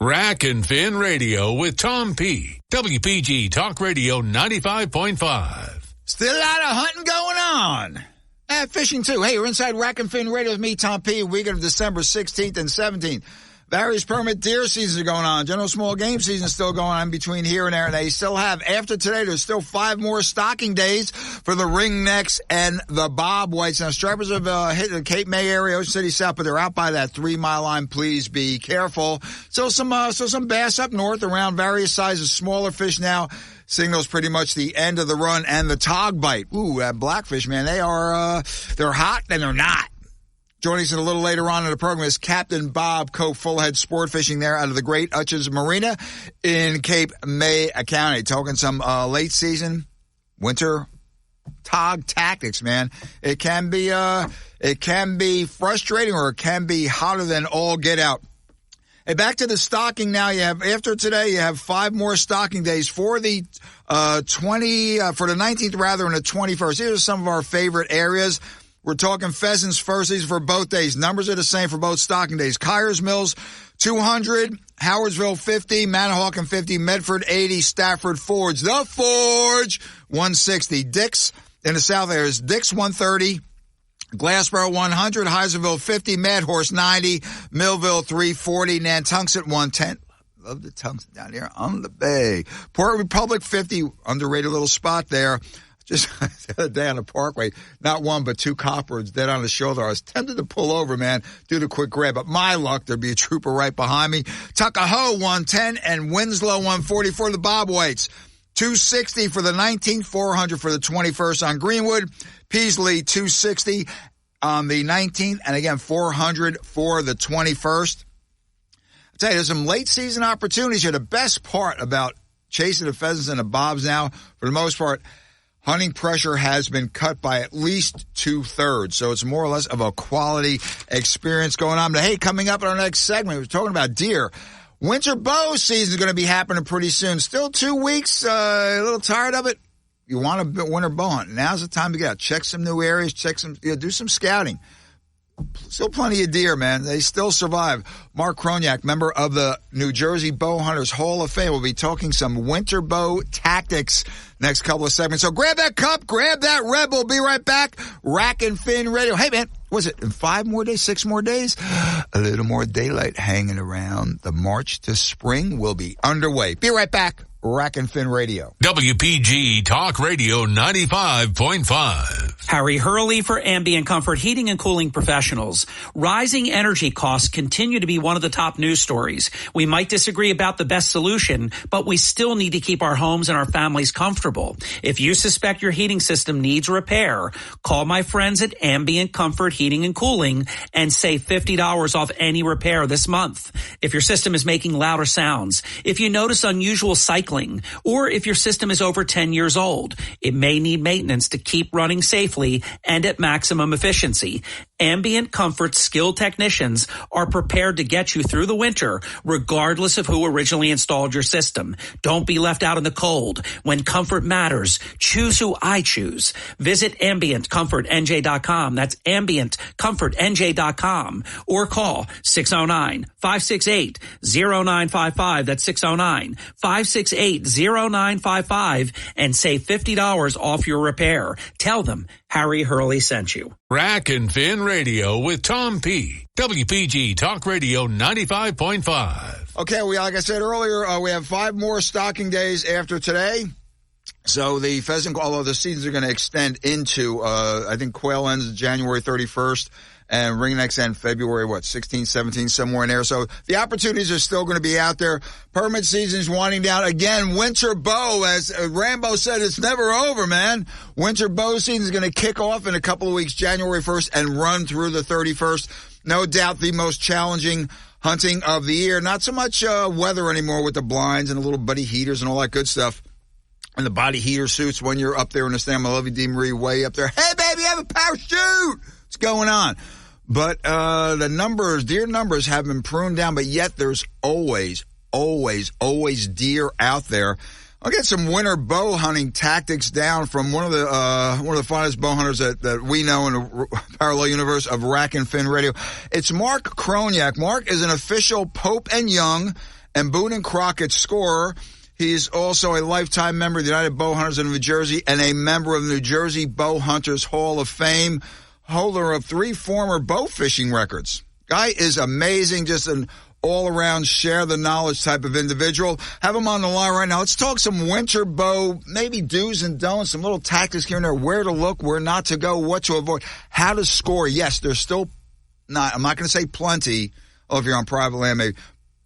Rack and Fin Radio with Tom P. WPG Talk Radio 95.5. Still a lot of hunting going on. And fishing, too. Hey, we're inside Rack and Fin Radio with me, Tom P. Weekend of December 16th and 17th. Various permit deer seasons are going on. General small game season is still going on between here and there. And they still have, after today, there's still 5 more stocking days for the ringnecks and the bobwhites. Now, stripers have hit the Cape May area, Ocean City South, but they're out by that 3-mile line. Please be careful. Still some bass up north around various sizes, smaller fish now. Signals pretty much the end of the run and the tog bite. Ooh, that blackfish, man, they're hot and they're not. Joining us a little later on in the program is Captain Bob Cope, full-head sport fishing there out of the Great Hutchins Marina in Cape May County. Talking some late season winter tog tactics, man. It can be frustrating, or it can be hotter than all get out. Hey, back to the stocking now. After today, you have 5 more stocking days for the 19th rather, and the 21st. Here's some of our favorite areas. We're talking pheasants first. These are for both days. Numbers are the same for both stocking days. Kyers Mills, 200. Howardsville, 50. Manahawkin, 50. Medford, 80. Stafford Forge. The Forge, 160. Dix in the south areas. Dix, 130. Glassboro, 100. Heiserville, 50. Mad Horse, 90. Millville, 340. Nantuxet, 110. Love the tungsten down here on the bay. Port Republic, 50. Underrated little spot there. Just the other day on the parkway, not one but 2 copperheads dead on the shoulder. I was tempted to pull over, man, do the quick grab. But my luck, there'd be a trooper right behind me. Tuckahoe, 110, and Winslow, 140 for the bobwhites. 260 for the 19th, 400 for the 21st on Greenwood. Peasley, 260 on the 19th, and again, 400 for the 21st. I'll tell you, there's some late season opportunities here. The best part about chasing the pheasants and the bobs now, for the most part, hunting pressure has been cut by at least 2/3, so it's more or less of a quality experience going on. But hey, coming up in our next segment, we're talking about deer. Winter bow season is going to be happening pretty soon. Still 2 weeks, a little tired of it. You want a winter bow hunt. Now's the time to get out. Check some new areas, do some scouting. Still plenty of deer, man. They still survive. Mark Kroniak, member of the New Jersey Bow Hunters Hall of Fame, will be talking some winter bow tactics next couple of segments. So grab that cup, grab that Red Bull. Be right back. Rack and Fin Radio. Hey, man, was it in 5 more days, 6 more days? A little more daylight hanging around. The march to spring will be underway. Be right back. Rack and Fin Radio. WPG Talk Radio 95.5. Harry Hurley for Ambient Comfort Heating and Cooling Professionals. Rising energy costs continue to be one of the top news stories. We might disagree about the best solution, but we still need to keep our homes and our families comfortable. If you suspect your heating system needs repair, call my friends at Ambient Comfort Heating and Cooling and save $50 off any repair this month. If your system is making louder sounds, if you notice unusual cycling, or if your system is over 10 years old, it may need maintenance to keep running safely and at maximum efficiency. Ambient Comfort skilled technicians are prepared to get you through the winter, regardless of who originally installed your system. Don't be left out in the cold. When comfort matters, choose who I choose. Visit AmbientComfortNJ.com. That's AmbientComfortNJ.com. Or call 609-568-0955. That's 609-568-0955 and save $50 off your repair. Tell them Harry Hurley sent you. Rack and Fin Radio with Tom P. WPG Talk Radio 95.5. Okay, like I said earlier, we have 5 more stocking days after today. So the pheasant, although the seasons are going to extend into, I think quail ends January 31st. And ringnecks end February, 16, 17, somewhere in there. So the opportunities are still going to be out there. Permit season is winding down. Again, winter bow, as Rambo said, it's never over, man. Winter bow season is going to kick off in a couple of weeks, January 1st, and run through the 31st. No doubt the most challenging hunting of the year. Not so much weather anymore with the blinds and the little buddy heaters and all that good stuff. And the body heater suits when you're up there in the Stan Lovey D. Marie way up there. Hey, baby, have a parachute! What's going on? But the numbers, deer numbers have been pruned down, but yet there's always deer out there. I'll get some winter bow hunting tactics down from one of the finest bow hunters that we know in the parallel universe of Rack and Fin Radio. It's Mark Kroniak. Mark is an official Pope and Young and Boone and Crockett scorer. He's also a lifetime member of the United Bow Hunters of New Jersey and a member of the New Jersey Bow Hunters Hall of Fame, holder of 3 former bow fishing records. Guy is amazing, just an all-around share the knowledge type of individual. Have him on the line right now. Let's talk some winter bow, maybe do's and don'ts, some little tactics here and there, where to look, where not to go, what to avoid, how to score. Yes, there's still I'm not going to say plenty, if you're on private land, maybe,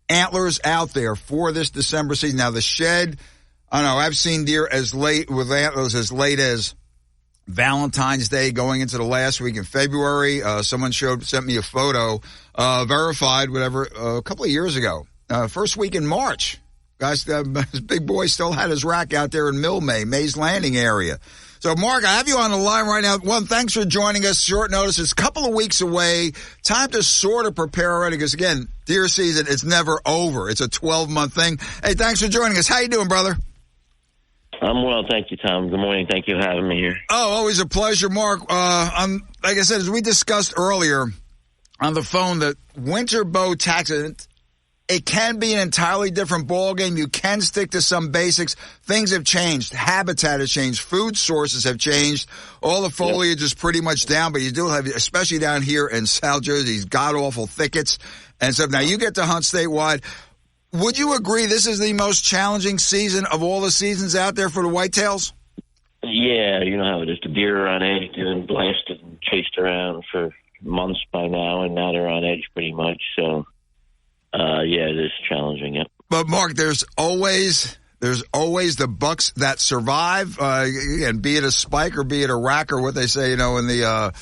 antlers out there for this December season. Now, the shed, I don't know, I've seen deer with antlers as late as Valentine's Day going into the last week in February. Someone sent me a photo, verified, whatever, a couple of years ago. First week in March. Guys, his big boy still had his rack out there in Mays Landing area. So, Mark, I have you on the line right now. One, thanks for joining us. Short notice. It's a couple of weeks away. Time to sort of prepare already because, again, deer season is never over. It's a 12-month thing. Hey, thanks for joining us. How you doing, brother? I'm well, thank you, Tom. Good morning. Thank you for having me here. Oh, always a pleasure, Mark. Like I said, as we discussed earlier on the phone, the winter bow tactics, it can be an entirely different ballgame. You can stick to some basics. Things have changed. Habitat has changed. Food sources have changed. All the foliage is pretty much down, but you do have, especially down here in South Jersey, these god-awful thickets and stuff. Now, you get to hunt statewide. Would you agree this is the most challenging season of all the seasons out there for the whitetails? Yeah, you know how it is. The deer are on edge, getting blasted and chased around for months by now, and now they're on edge pretty much. So, yeah, it is challenging, yeah. But, Mark, there's always the bucks that survive, and be it a spike or be it a rack or what they say, in the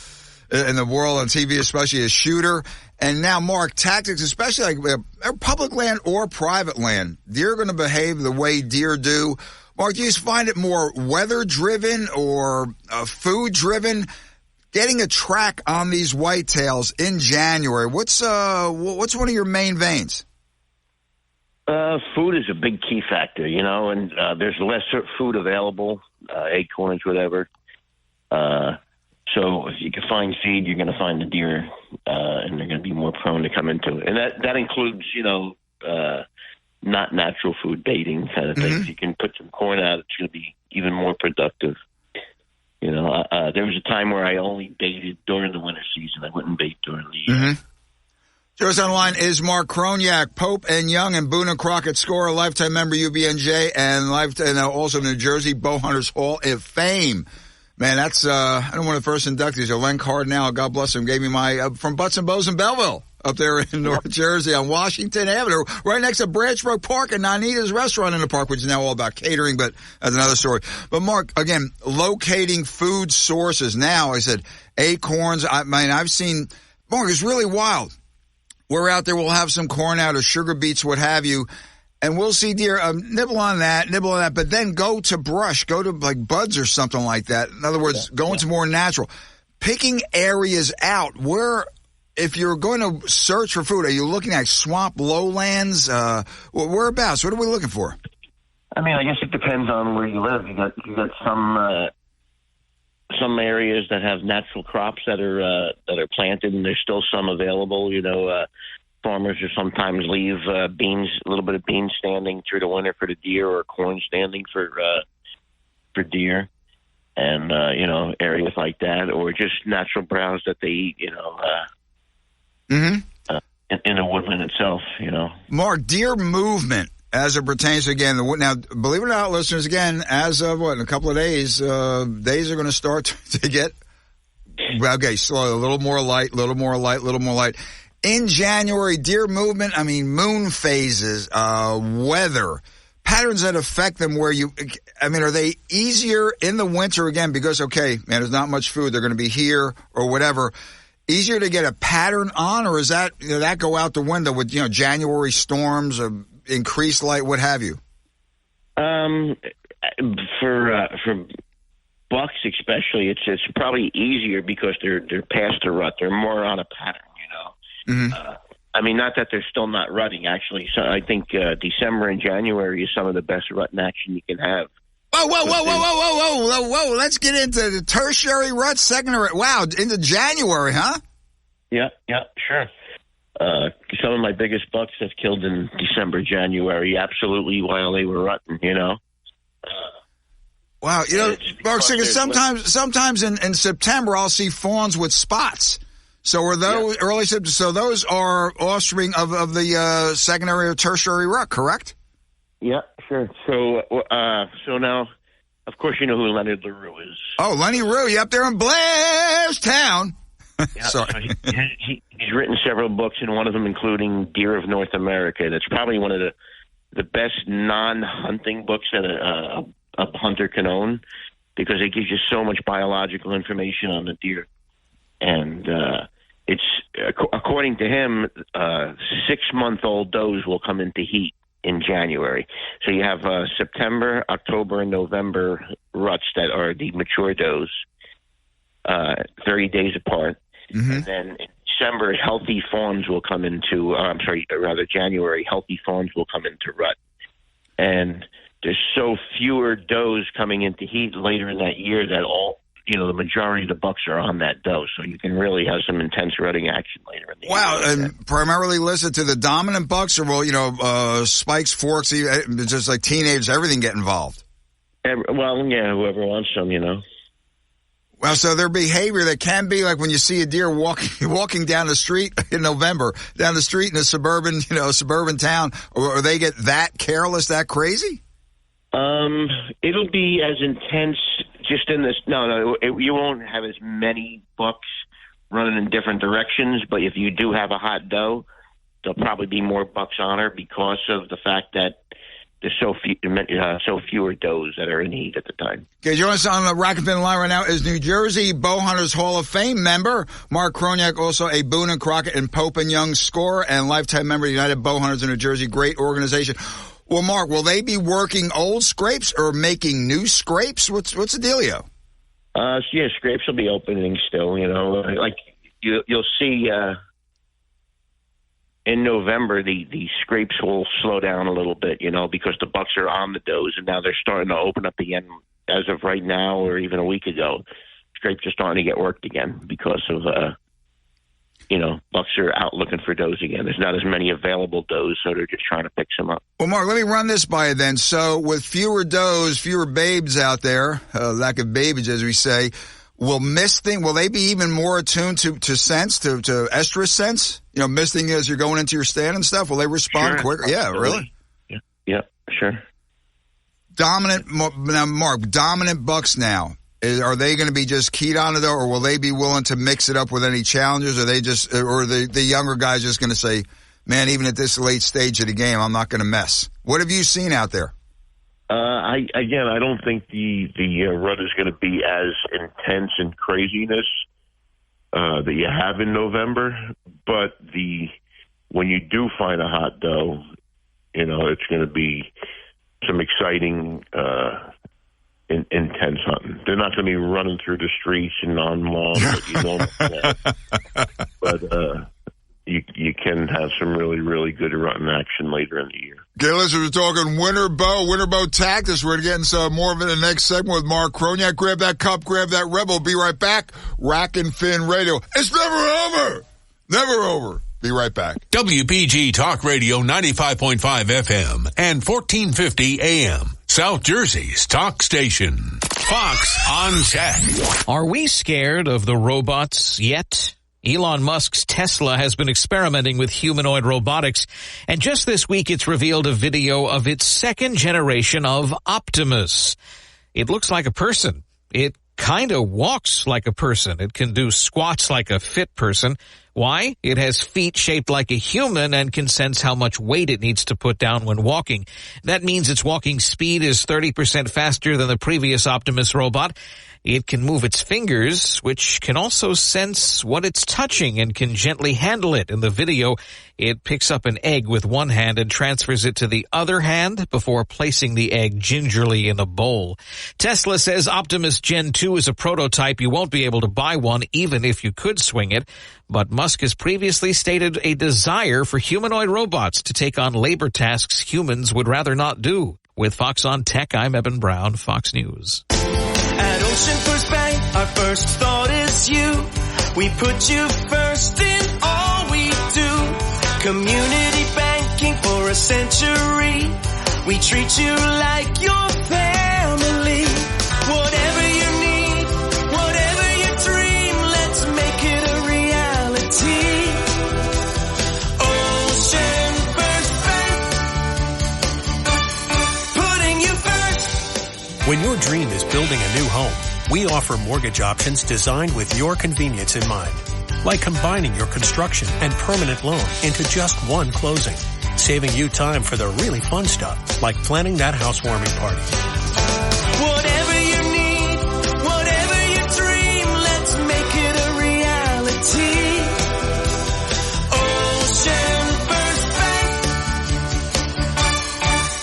world on TV, especially a shooter. And now, Mark, tactics, especially like public land or private land, deer are going to behave the way deer do. Mark, do you find it more weather-driven or food-driven? Getting a track on these whitetails in January, what's one of your main veins? Food is a big key factor, and there's less food available, acorns, whatever. So if you can find feed, you're going to find the deer, and they're going to be more prone to come into it. And that includes, not natural food baiting kind of things. Mm-hmm. You can put some corn out, it's going to be even more productive. There was a time where I only baited during the winter season. I wouldn't bait during the year. Mm-hmm. Join us on the line is Mark Kroniak, Pope and Young and Boone and Crockett scorer, lifetime member UBNJ, and also New Jersey Bow Hunters Hall of Fame. Man, that's I know one of the first inductees. Len Cardinal, God bless him, gave me my from Butts and Bows in Belleville up there in North Jersey on Washington Avenue, right next to Branchbrook Park and Nanita's restaurant in the park, which is now all about catering, but that's another story. But Mark, again, locating food sources. Now, I said acorns. I've seen, Mark, it's really wild. We're out there, we'll have some corn out or sugar beets, what have you. And we'll see deer nibble on that, but then go to brush, go to like buds or something like that. In other words, going to more natural. Picking areas out where, if you're going to search for food, are you looking at swamp lowlands? Whereabouts? What are we looking for? I mean, I guess it depends on where you live. You got some areas that have natural crops that are planted, and there's still some available. Farmers will sometimes leave a little bit of beans standing through the winter for the deer, or corn standing for deer, and areas like that, or just natural browse that they eat. In the woodland itself. Mark, deer movement as it pertains to, again, now, believe it or not, listeners, again, as of in a couple of days, days are going to start to get slow, a little more light. In January, deer movement, moon phases, weather, patterns that affect them where are they easier in the winter again because, there's not much food, they're going to be here or whatever, easier to get a pattern on, or is that, that go out the window with, January storms or increased light, what have you? For bucks especially, it's probably easier because they're past the rut. They're more on a pattern, Mm-hmm. Not that they're still not rutting, actually. So I think December and January is some of the best rutting action you can have. Whoa. Let's get into the tertiary rut, secondary. Wow, into January, huh? Yeah, sure. Some of my biggest bucks have killed in December, January, absolutely while they were rutting, you know. Wow, you know, Mark Singer, sometimes in September I'll see fawns with spots. So are those early September? So those are offspring of the secondary or tertiary rut, correct? Yeah, sure. So now, of course, you know who Leonard LaRue is. Oh, Lenny Rue, you up there in Blairstown? Yeah, Sorry. So he's written several books, and one of them including Deer of North America. That's probably one of the best non-hunting books that a hunter can own, because it gives you so much biological information on the deer. And it's, according to him, 6-month-old does will come into heat in January. So you have September, October, and November ruts that are the mature does, 30 days apart. Mm-hmm. And then in December, healthy fawns will come into, January, healthy fawns will come into rut. And there's so fewer does coming into heat later in that year that the majority of the bucks are on that doe. So you can really have some intense rutting action later in the year. Wow, and primarily listen to the dominant bucks, or will, spikes, forks, just like teenagers, everything get involved? Whoever wants some, you know. Well, so their behavior, that can be like when you see a deer walking down the street in November, down the street in a suburban town, or they get that careless, that crazy? It'll be as intense just in this. You won't have as many bucks running in different directions, but if you do have a hot doe, there'll probably be more bucks on her because of the fact that there's so fewer does that are in heat at the time. Okay, joining us on the Rack and Fin line right now is New Jersey Bowhunters Hall of Fame member Mark Kroniak, also a Boone and Crockett and Pope and Young scorer and lifetime member of the United Bowhunters of New Jersey. Great organization. Well, Mark, will they be working old scrapes or making new scrapes? What's the dealio? Scrapes will be opening still. You know, like you'll see. In November, the scrapes will slow down a little bit, you know, because the bucks are on the does, and now they're starting to open up again as of right now or even a week ago. Scrapes are starting to get worked again because of, bucks are out looking for does again. There's not as many available does, so they're just trying to pick some up. Well, Mark, let me run this by you then. So with fewer does, fewer babes out there, lack of babage, as we say, will they be even more attuned to sense, to estrus sense? You know, misting as you're going into your stand and stuff. Will they respond quicker? Yeah, really? Yeah, sure. Dominant bucks now. Are they going to be just keyed on it, though, or will they be willing to mix it up with any challenges? Or the younger guys just going to say, man, even at this late stage of the game, I'm not going to mess? What have you seen out there? I don't think the rut is going to be as intense and craziness that you have in November, but when you do find a hot doe, it's going to be some exciting, intense hunting. They're not going to be running through the streets and on lawns like you normally can, but you can have some really, really good rutting action later in the year. Okay, listen, we're talking winter bow tactics. We're getting some more of it in the next segment with Mark Kroniak. Grab that cup, grab that rebel. Be right back. Rack and Fin Radio. It's never over. Never over. Be right back. WPG Talk Radio 95.5 FM and 1450 AM. South Jersey's talk station. Fox on Tech. Are we scared of the robots yet? Elon Musk's Tesla has been experimenting with humanoid robotics, and just this week it's revealed a video of its second generation of Optimus. It looks like a person. It kind of walks like a person. It can do squats like a fit person. Why? It has feet shaped like a human and can sense how much weight it needs to put down when walking. That means its walking speed is 30% faster than the previous Optimus robot. It can move its fingers, which can also sense what it's touching and can gently handle it. In the video, it picks up an egg with one hand and transfers it to the other hand before placing the egg gingerly in a bowl. Tesla says Optimus Gen 2 is a prototype. You won't be able to buy one even if you could swing it. But Musk has previously stated a desire for humanoid robots to take on labor tasks humans would rather not do. With Fox on Tech, I'm Eben Brown, Fox News. At Ocean First Bank, our first thought is you. We put you first in all we do. Community banking for a century. We treat you like your family. Whatever you need, whatever you dream, let's make it a reality. Ocean First Bank, putting you first. When your dream is building a new home, we offer mortgage options designed with your convenience in mind. Like combining your construction and permanent loan into just one closing, saving you time for the really fun stuff, like planning that housewarming party. Whatever you need, whatever you dream, let's make it a reality. Ocean First Bank,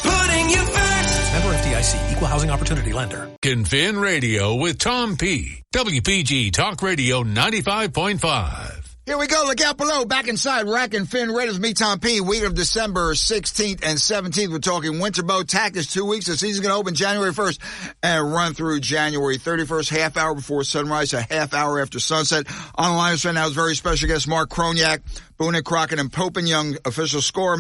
putting you first. Member FDIC, Equal Housing Opportunity Lender. Confin Radio with Tom P. WPG Talk Radio 95.5. Here we go. Look out below. Back inside Rack and Fin Raiders. Me, Tom P. Week of December 16th and 17th. We're talking winter boat tactics. 2 weeks. The season's going to open January 1st and run through January 31st. Half hour before sunrise, a half hour after sunset. On the line right now is very special guest Mark Kroniak, Boone and Crockett and Pope and Young official scorer,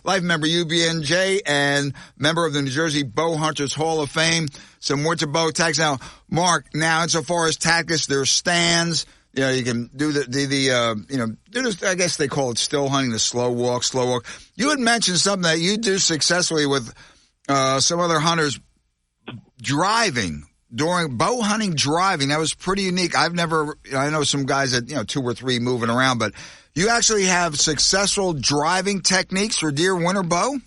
life member UBNJ, and member of the New Jersey Bow Hunters Hall of Fame. Some winter boat tactics. Now, Mark, insofar as tactics, there's stands. You know, you can do I guess they call it still hunting, the slow walk. You had mentioned something that you do successfully with some other hunters, driving, during bow hunting driving. That was pretty unique. I know some guys that, 2 or 3 moving around, but you actually have successful driving techniques for deer winter bow?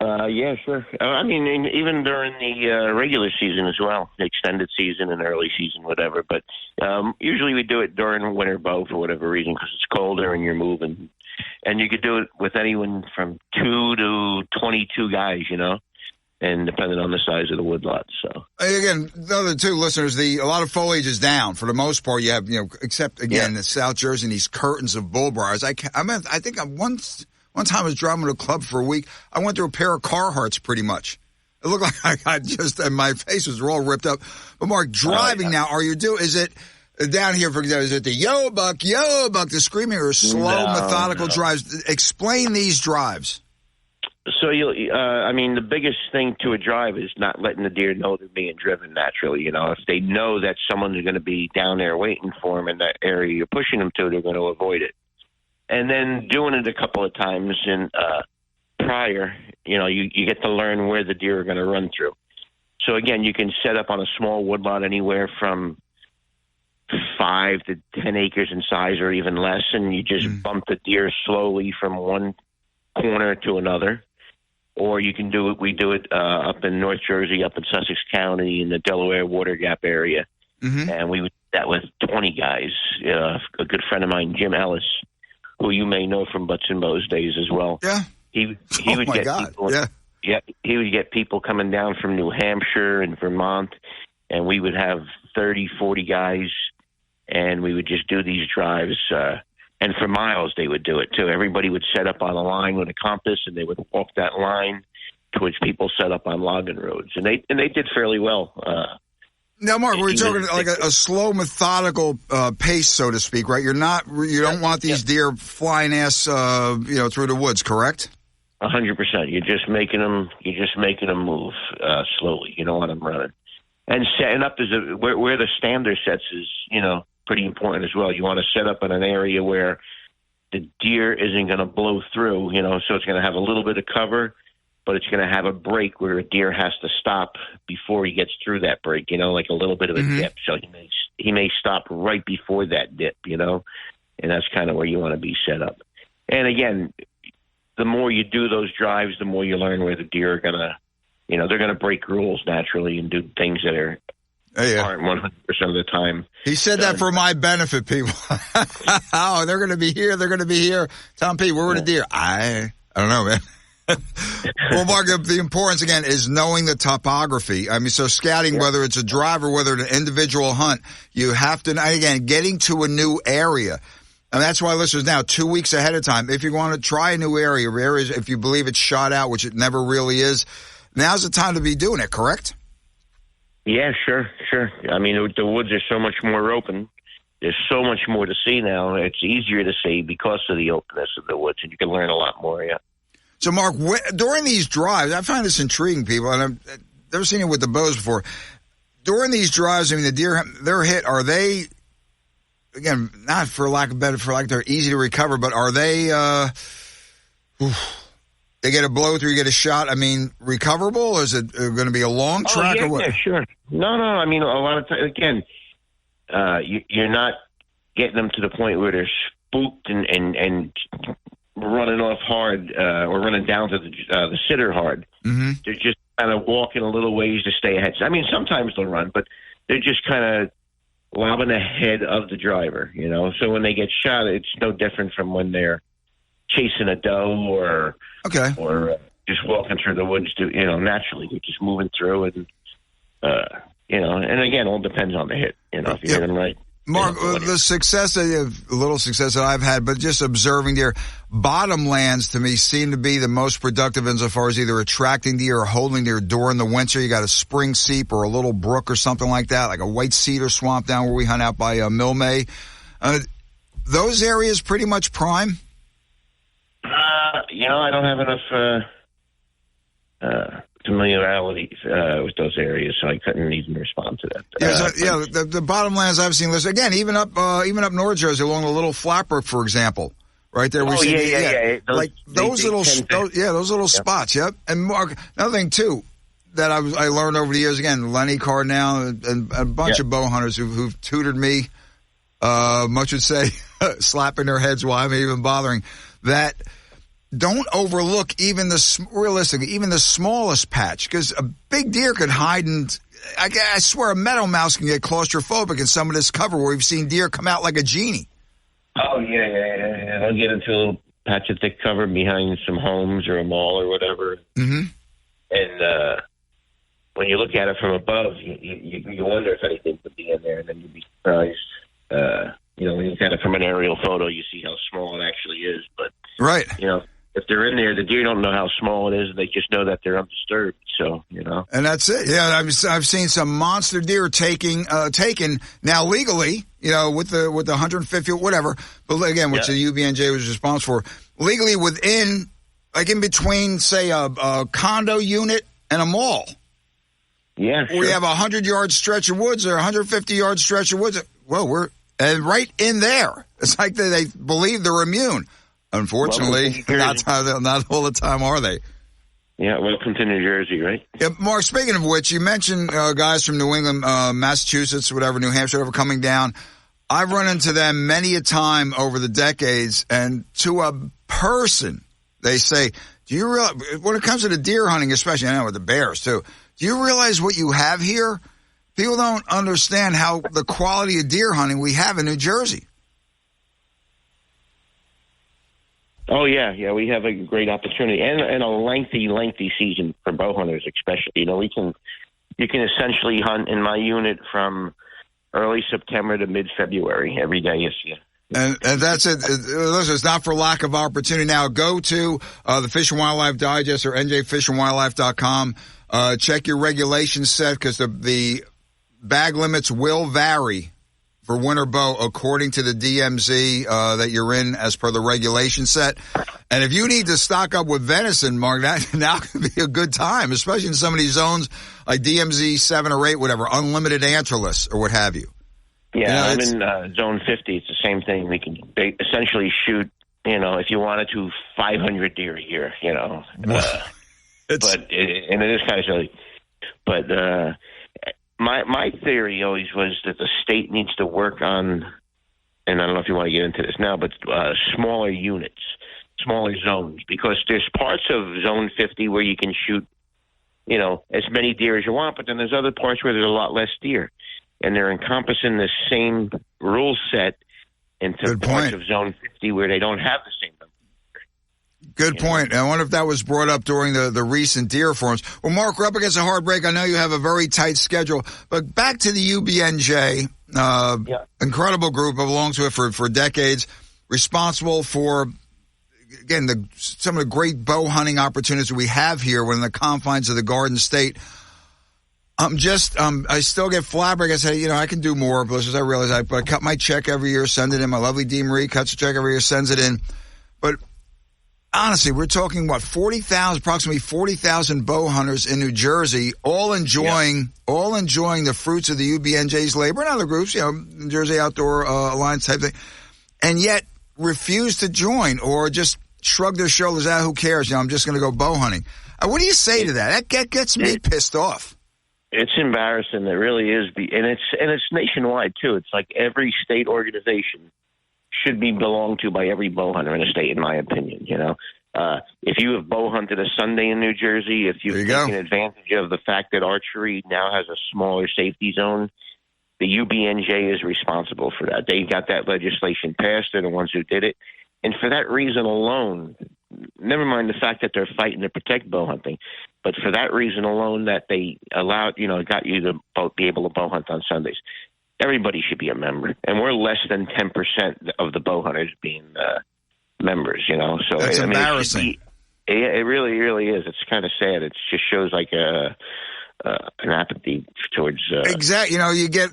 Yeah, sure. I mean, even during the regular season as well, the extended season and early season, whatever. But usually we do it during winter bow for whatever reason, because it's colder and you're moving. And you could do it with anyone from 2 to 22 guys, and depending on the size of the woodlot. So again, the other two listeners, a lot of foliage is down for the most part. You have, except again, in South Jersey, and these curtains of bull briars. I think one time I was driving with a club for a week. I went through a pair of Carhartts pretty much. It looked like and my face was all ripped up. But Mark, driving now, is it down here, for example, is it the yo buck, the screaming, or slow, methodical drives? Explain these drives. So the biggest thing to a drive is not letting the deer know they're being driven naturally. If they know that someone's going to be down there waiting for them in that area you're pushing them to, they're going to avoid it. And then doing it a couple of times prior, you get to learn where the deer are going to run through. So again, you can set up on a small woodlot anywhere from 5 to 10 acres in size, or even less, and you just bump the deer slowly from one corner to another. Or you can do it. We do it up in North Jersey, up in Sussex County, in the Delaware Water Gap area, and we would do that with 20 guys. A good friend of mine, Jim Ellis, who you may know from Butts and Bows days as well. Yeah. He would get people. Yeah. He would get people coming down from New Hampshire and Vermont, and we would have 30, 40 guys, and we would just do these drives. And for miles, they would do it too. Everybody would set up on a line with a compass, and they would walk that line towards people set up on logging roads, and they did fairly well. Now, Mark, we're talking like a slow, methodical pace, so to speak, right? You don't want these deer flying ass, through the woods, correct? 100%. You're just making them move slowly. You don't want them running. And setting up where the stander sets is, pretty important as well. You want to set up in an area where the deer isn't going to blow through, so it's going to have a little bit of cover, but it's going to have a break where a deer has to stop before he gets through that break, like a little bit of a dip. So he may stop right before that dip, and that's kind of where you want to be set up. And again, the more you do those drives, the more you learn where the deer are going to, they're going to break rules naturally and do things that aren't 100% of the time. He said that for my benefit, people. Oh, they're going to be here. They're going to be here. Tom P, where were the deer? I don't know, man. Well, Mark, the importance, again, is knowing the topography. I mean, so scouting, whether it's a drive or whether it's an individual hunt, you have to, again, getting to a new area. And that's why listeners now, 2 weeks ahead of time, if you want to try a new area, if you believe it's shot out, which it never really is, now's the time to be doing it, correct? Yeah, sure. I mean, the woods are so much more open, there's so much more to see now. It's easier to see because of the openness of the woods, and you can learn a lot more. Yeah. So, Mark, during these drives, I find this intriguing, people, and I've never seen it with the bows before. During these drives, I mean, the deer, they're hit. Are they, again, not for lack of better, for like they're easy to recover, but are they, they get a blow through, you get a shot, I mean, recoverable? Or is it going to be a long track? Yeah, or what? Yeah, sure. No, I mean, a lot of times, again, you're not getting them to the point where they're spooked and running off hard or running down to the sitter hard. Mm-hmm. They're just kind of walking a little ways to stay ahead. I mean, sometimes they'll run, but they're just kind of lobbing ahead of the driver, you know. So when they get shot, it's no different from when they're chasing a doe or just walking through the woods, naturally. They're just moving through and, and again, it all depends on the hit, if you hit them right. Mark, the success, a little success that I've had, but just observing deer, bottomlands to me seem to be the most productive insofar as either attracting deer or holding deer during the winter. You got a spring seep or a little brook or something like that, like a white cedar swamp down where we hunt out by Milmay. Those areas pretty much prime? I don't have enough familiarity with those areas, so I couldn't even respond to that. The bottomlands I've seen listed again, even up North Jersey along the Little Flatbrook, for example, right there. Those little spots. Yep. And Mark, another thing too that I learned over the years. Again, Lenny Cardinal and a bunch of bow hunters who've tutored me. Much would say, slapping their heads while I'm even bothering that. Don't overlook even the smallest patch, because a big deer could hide in. I swear a meadow mouse can get claustrophobic in some of this cover where we've seen deer come out like a genie. Oh, yeah. They'll get into a little patch of thick cover behind some homes or a mall or whatever. Mm-hmm. And when you look at it from above, you wonder if anything could be in there, and then you'd be surprised. When you look at it from an aerial photo, you see how small it actually is. But, right. If they're in there, the deer don't know how small it is. They just know that they're undisturbed. So, And that's it. Yeah, I've seen some monster deer taken now legally, with the 150 or whatever. But again, which the UBNJ was responsible for, legally within, like in between, say, a condo unit and a mall. Yeah, sure. We have a 100-yard stretch of woods or a 150-yard stretch of woods. Well, and right in there. It's like they believe they're immune. Unfortunately, not all the time are they. Yeah, welcome to New Jersey, right? Yeah, Mark, speaking of which, you mentioned guys from New England, Massachusetts, whatever, New Hampshire, whatever, coming down. I've run into them many a time over the decades, and to a person, they say, do you realize, when it comes to the deer hunting, especially, I know with the bears too, do you realize what you have here? People don't understand how the quality of deer hunting we have in New Jersey. Oh, yeah, we have a great opportunity and a lengthy season for bow hunters, especially. You can essentially hunt in my unit from early September to mid-February every day this year. And that's it. Listen, it's not for lack of opportunity. Now, go to the Fish and Wildlife Digest or njfishandwildlife.com. Check your regulations set, because the bag limits will vary for winter bow according to the DMZ that you're in as per the regulation set. And if you need to stock up with venison, Mark, that now could be a good time, especially in some of these zones like DMZ 7 or 8, whatever, unlimited antlerless or what have you. Yeah, I'm in zone 50. It's the same thing. We can essentially shoot, if you wanted to, 500 deer a year, but and it is kind of silly. But my theory always was that the state needs to work on, and I don't know if you want to get into this now, but smaller units, smaller zones, because there's parts of zone 50 where you can shoot, as many deer as you want, but then there's other parts where there's a lot less deer, and they're encompassing the same rule set into parts of zone 50 where they don't have the same number. Good point. I wonder if that was brought up during the recent deer forums. Well, Mark, we're up against a hard break. I know you have a very tight schedule, but back to the UBNJ, incredible group. I've belonged to it for decades, responsible for, again, some of the great bow hunting opportunities we have here within the confines of the Garden State. I still get flabbergasted. I say, I can do more, Blisters. I realize I cut my check every year, send it in. My lovely Dee Marie cuts a check every year, sends it in. But honestly, we're talking, approximately 40,000 bow hunters in New Jersey, all enjoying the fruits of the UBNJ's labor and other groups, New Jersey Outdoor Alliance type thing, and yet refuse to join or just shrug their shoulders out. Who cares? I'm just going to go bow hunting. What do you say to that? That gets me pissed off. It's embarrassing. It really is. And it's nationwide, too. It's like every state organization should be belonged to by every bow hunter in the state, in my opinion. If you have bow hunted a Sunday in New Jersey, if you've taken advantage of the fact that archery now has a smaller safety zone, the UBNJ is responsible for that. They got that legislation passed. They're the ones who did it. And for that reason alone, never mind the fact that they're fighting to protect bow hunting, but for that reason alone that they allowed, got you to be able to bow hunt on Sundays, everybody should be a member. And we're less than 10% of the bow hunters being members, So that's embarrassing. It really, really is. It's kind of sad. It just shows like an apathy towards exactly. You get.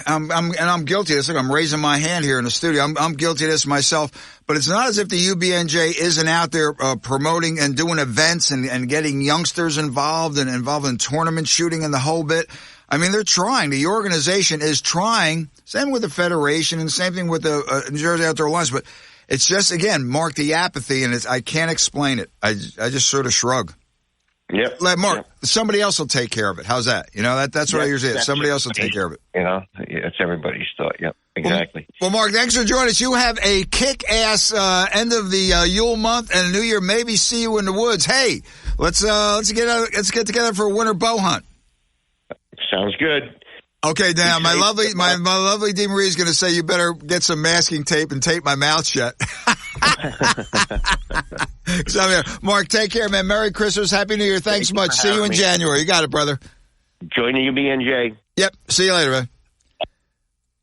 I'm guilty of this. Look, I'm raising my hand here in the studio. I'm guilty of this myself. But it's not as if the UBNJ isn't out there promoting and doing events and getting youngsters involved in tournament shooting and the whole bit. I mean, they're trying. The organization is trying. Same with the Federation and same thing with the New Jersey Outdoor Alliance. But it's just, again, Mark, the apathy, and I can't explain it. I just sort of shrug. Yep. Mark, somebody else will take care of it. How's that? That's what I usually say. Somebody else will take care of it. It's everybody's thought. Yep, exactly. Well, Mark, thanks for joining us. You have a kick-ass end of the Yule month and a New Year. Maybe see you in the woods. Hey, let's get together for a winter bow hunt. Sounds good. Okay, now my lovely Dee Marie is going to say you better get some masking tape and tape my mouth shut. So, Mark, take care, man. Merry Christmas, Happy New Year. Thanks much. See you in January. You got it, brother. Join the UBNJ. Yep. See you later, man.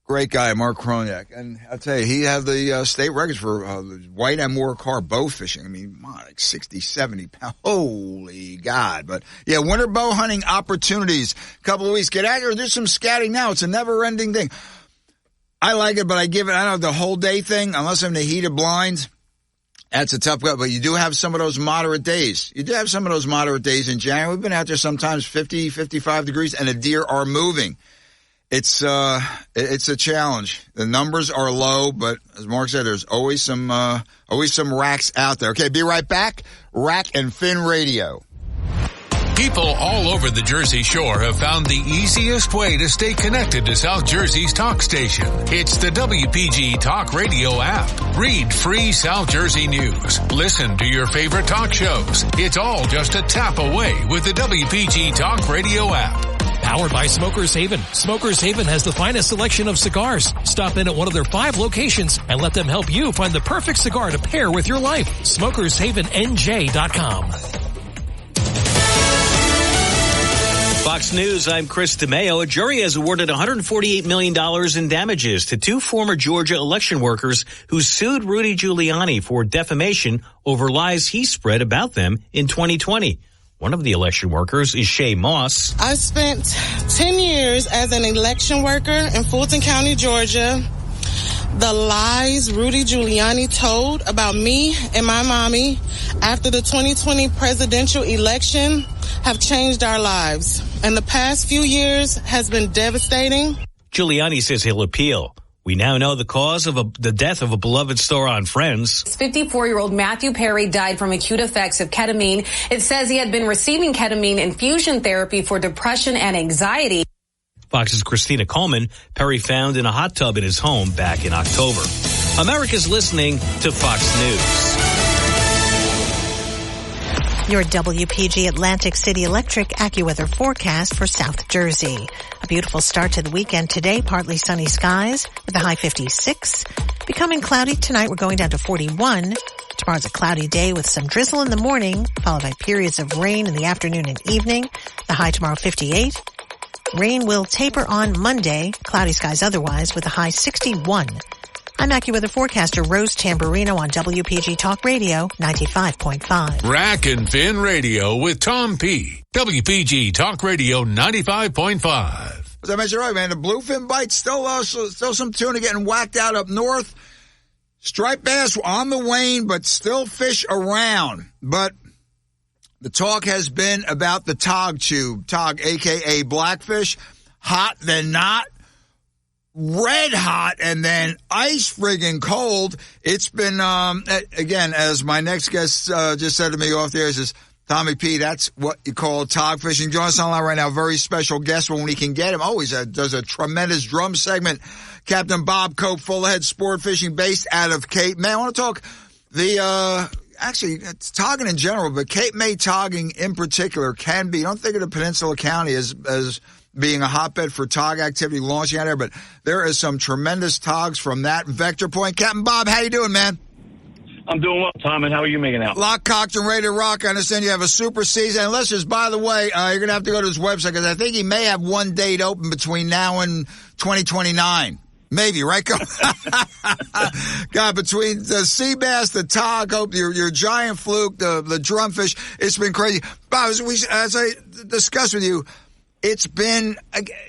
Great guy, Mark Kroniak. And I'll tell you, he had the state records for white and more car bow fishing. I mean, like 60, 70 pounds. Holy God. But, yeah, winter bow hunting opportunities. A couple of weeks. Get out here and do some scouting now. It's a never-ending thing. I like it, but I don't know, the whole day thing, unless I'm in the heat of blinds, that's a tough cut. But you do have some of those moderate days. You do have some of those moderate days in January. We've been out there sometimes 50, 55 degrees, and the deer are moving. It's a challenge. The numbers are low, but as Mark said, there's always some racks out there. Okay, be right back. Rack and Fin Radio. People all over the Jersey Shore have found the easiest way to stay connected to South Jersey's talk station. It's the WPG Talk Radio app. Read free South Jersey news. Listen to your favorite talk shows. It's all just a tap away with the WPG Talk Radio app. Powered by Smokers Haven. Smokers Haven has the finest selection of cigars. Stop in at one of their 5 locations and let them help you find the perfect cigar to pair with your life. SmokersHavenNJ.com. Fox News, I'm Chris DeMeo. A jury has awarded $148 million in damages to 2 former Georgia election workers who sued Rudy Giuliani for defamation over lies he spread about them in 2020. One of the election workers is Shay Moss. I spent 10 years as an election worker in Fulton County, Georgia. The lies Rudy Giuliani told about me and my mommy after the 2020 presidential election have changed our lives. And the past few years has been devastating. Giuliani says he'll appeal. We now know the cause of the death of a beloved star on Friends. 54-year-old Matthew Perry died from acute effects of ketamine. It says he had been receiving ketamine infusion therapy for depression and anxiety. Fox's Christina Coleman, Perry found in a hot tub in his home back in October. America's listening to Fox News. Your WPG Atlantic City Electric AccuWeather forecast for South Jersey. A beautiful start to the weekend today, partly sunny skies with a high 56. Becoming cloudy tonight, we're going down to 41. Tomorrow's a cloudy day with some drizzle in the morning, followed by periods of rain in the afternoon and evening. The high tomorrow 58. Rain will taper on Monday, cloudy skies otherwise with a high 61. I'm AccuWeather forecaster Rose Tamburino on WPG Talk Radio 95.5. Rack and Fin Radio with Tom P. WPG Talk Radio 95.5. As I mentioned earlier, man, the bluefin bite, still some tuna getting whacked out up north. Striped bass on the wane, but still fish around. But the talk has been about the tog tube, a.k.a. blackfish, hot then not, red hot, and then ice friggin' cold. It's been, again, as my next guest just said to me off the air, he says, Tommy P, that's what you call tog fishing. Join us online right now. Very special guest when we can get him. Always does a tremendous drum segment. Captain Bob Cope, full ahead sport fishing based out of Cape May. I want to talk actually, it's togging in general, but Cape May togging in particular can be, you don't think of the Peninsula County as being a hotbed for tog activity launching out there, but there is some tremendous togs from that vector point. Captain Bob, how you doing, man? I'm doing well, Tom, and how are you making out? Lock, cocked, and ready to rock. I understand you have a super season. And let's just, by the way, you're going to have to go to his website because I think he may have one date open between now and 2029. Maybe, right? God, between the sea bass, the tog, your giant fluke, the drumfish, it's been crazy. Bob, as I discussed with you, it's been,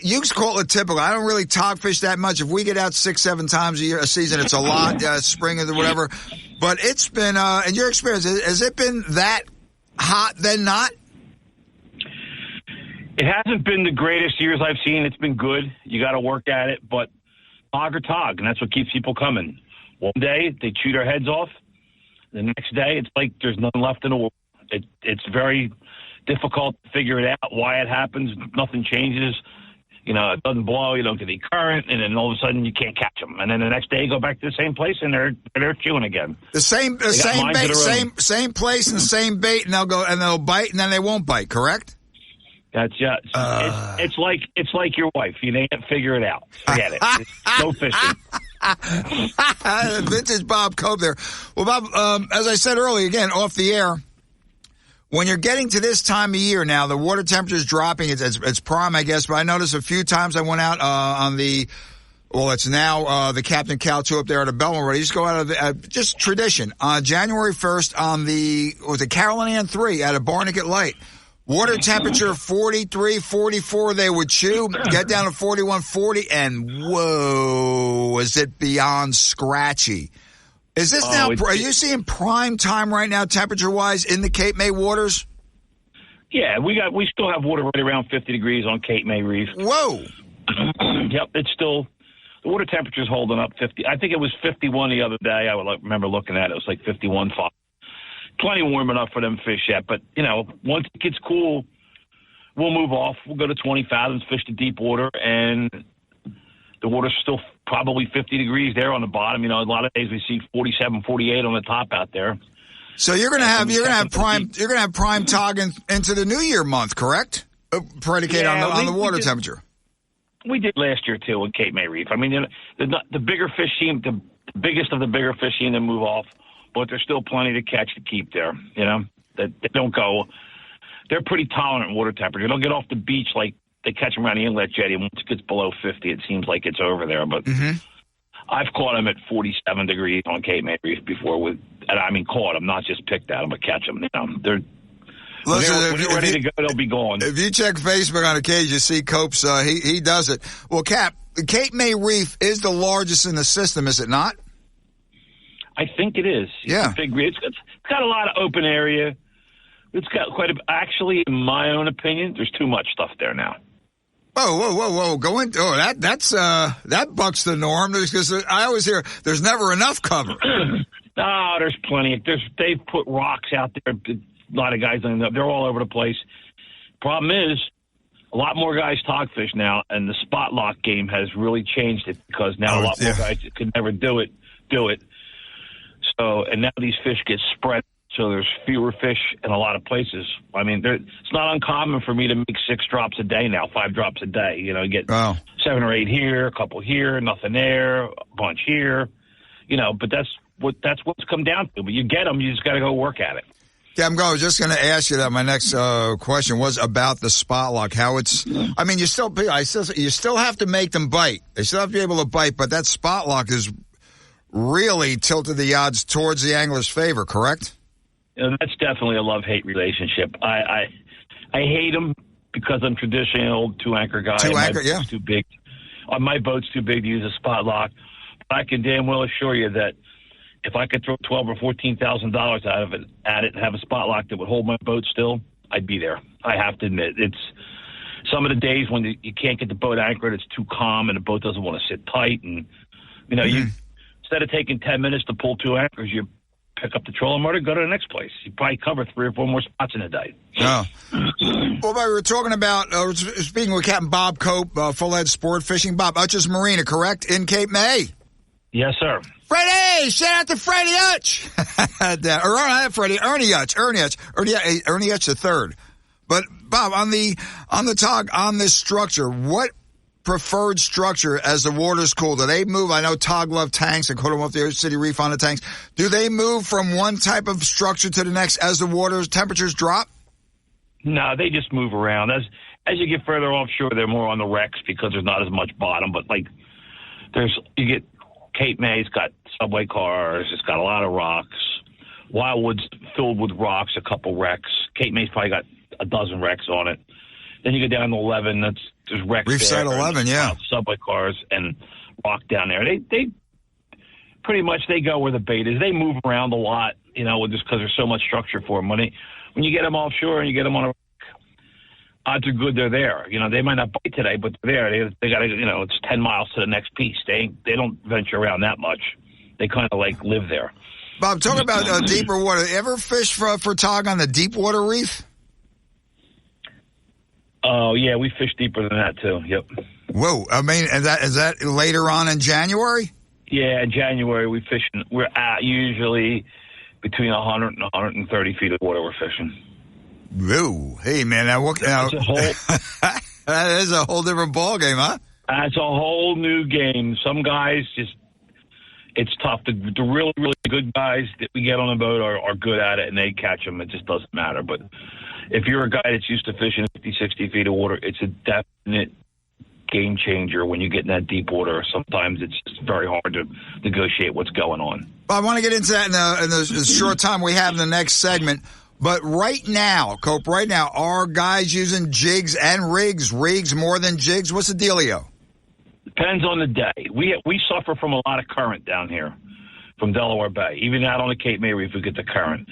you call it typical. I don't really tog fish that much. If we get out 6-7 times a season, it's a lot, spring or whatever. But it's been, in your experience, has it been that hot then not? It hasn't been the greatest years I've seen. It's been good. You got to work at it, but tog or tog, and that's what keeps people coming. One day, they chew their heads off. The next day, it's like there's nothing left in the world. It's very difficult to figure it out why it happens. Nothing changes. You know, it doesn't blow. You don't get any current, and then all of a sudden you can't catch them. And then the next day you go back to the same place, and they're chewing again. The same bait, same place, and same bait, and they'll bite, and then they won't bite. Correct? That's it's like your wife. You can't figure it out. Forget it. Go fishing. Vintage Bob Cope there. Well, Bob, as I said earlier, again off the air. When you're getting to this time of year now, the water temperature is dropping. It's prime, I guess. But I noticed a few times I went out it's now the Captain Cal 2 up there at the Belmont Road. You just go out of just tradition. On January 1st on the Carolyn Ann 3 at a Barnegat Light. Water temperature 43, 44 they would chew. Get down to 41, 40, and whoa, is it beyond scratchy. Is this now, are you seeing prime time right now, temperature-wise, in the Cape May waters? Yeah, we still have water right around 50 degrees on Cape May Reef. Whoa. Yep, it's still, the water temperature's holding up 50. I think it was 51 the other day. I remember looking at it. It was like 51.5. Plenty warm enough for them fish yet. But, you know, once it gets cool, we'll move off. We'll go to 20 fathoms, fish the deep water, and the water's still probably 50 degrees there on the bottom. You know, a lot of days we see 47, 48 on the top out there. So you're going to have prime tog into the New Year month, correct? Predicated on the water temperature. We did last year too in Cape May Reef. I mean, you know, the bigger fish seem the biggest of the bigger fish seem to move off, but there's still plenty to catch to keep there. You know, they don't go. They're pretty tolerant in water temperature. They don't get off the beach like they catch them around the inlet jetty. Once it gets below 50, it seems like it's over there. But I've caught them at 47 degrees on Cape May Reef before. Caught them, not just picked at them, but catch them. You know, when they're ready to go, they'll be gone. If you check Facebook on occasion, you see Cope's. He does it. Well, Cap, Cape May Reef is the largest in the system, is it not? I think it is. Yeah. It's a big reef. It's got a lot of open area. It's got quite actually, in my own opinion, there's too much stuff there now. Whoa. That bucks the norm. Because I always hear there's never enough cover. No, there's plenty. They've put rocks out there. A lot of guys, they're all over the place. Problem is, a lot more guys tog fish now, and the spot lock game has really changed it because now a lot more guys that could never do it. So, and now these fish get spread, so there's fewer fish in a lot of places. I mean, it's not uncommon for me to make 6 drops a day now, 5 drops a day. You know, you get 7 or 8 here, a couple here, nothing there, a bunch here. You know, but that's what's come down to. But you get them, you just got to go work at it. Yeah, I was just going to ask you that. My next question was about the spot lock. How it's, I mean, you still have to make them bite. They still have to be able to bite, but that spot lock is really tilted the odds towards the angler's favor, correct? That's definitely a love-hate relationship. I I hate them because I'm traditionally an old 2-anchor guy. Yeah. Too big. My boat's too big to use a spot lock. But I can damn well assure you that if I could throw $12,000 or $14,000 out of it at it and have a spot lock that would hold my boat still, I'd be there. I have to admit, it's some of the days when you can't get the boat anchored, it's too calm and the boat doesn't want to sit tight, and you instead of taking 10 minutes to pull 2 anchors, you pick up the trolling motor, go to the next place. You probably cover 3 or 4 more spots in a day. Oh. Well, we were talking about, speaking with Captain Bob Cope, Full Head Sport Fishing. Bob, Hutch's Marina, correct, in Cape May? Yes, sir. Freddie! Shout out to Freddie Hutch! Ernie Hutch the third. But, Bob, on the tug, on this structure, what preferred structure as the water's cool? Do they move? I know Tog love tanks and put them off the City Reef on the tanks. Do they move from one type of structure to the next as the water's temperatures drop? No, they just move around. As you get further offshore, they're more on the wrecks because there's not as much bottom. But you get Cape May's got subway cars. It's got a lot of rocks. Wildwood's filled with rocks, a couple wrecks. Cape May's probably got a dozen wrecks on it. Then you go down to 11. There's wrecks Reefside there. 11, yeah. Subway cars and rock down there. They pretty much they go where the bait is. They move around a lot, just because there's so much structure for them. When you get them offshore and you get them on a wreck, odds are good they're there. They might not bite today, but they're there. They got to, it's 10 miles to the next piece. They don't venture around that much. They kind of live there. Bob, talk about deeper water. Ever fish for Tog on the deep water reef? Oh, yeah, we fish deeper than that, too. Yep. Whoa. I mean, is that later on in January? Yeah, in January we're at usually between 100 and 130 feet of water we're fishing. Whoa. Hey, man, that is a whole different ballgame, huh? That's a whole new game. Some guys it's tough. The really, really good guys that we get on the boat are good at it, and they catch them. It just doesn't matter. But if you're a guy that's used to fishing 50, 60 feet of water, it's a definite game changer when you get in that deep water. Sometimes it's just very hard to negotiate what's going on. Well, I want to get into that in the short time we have in the next segment. But right now, Cope, are guys using jigs and rigs more than jigs? What's the dealio? Depends on the day. We suffer from a lot of current down here from Delaware Bay. Even out on the Cape May Reef, we get the current.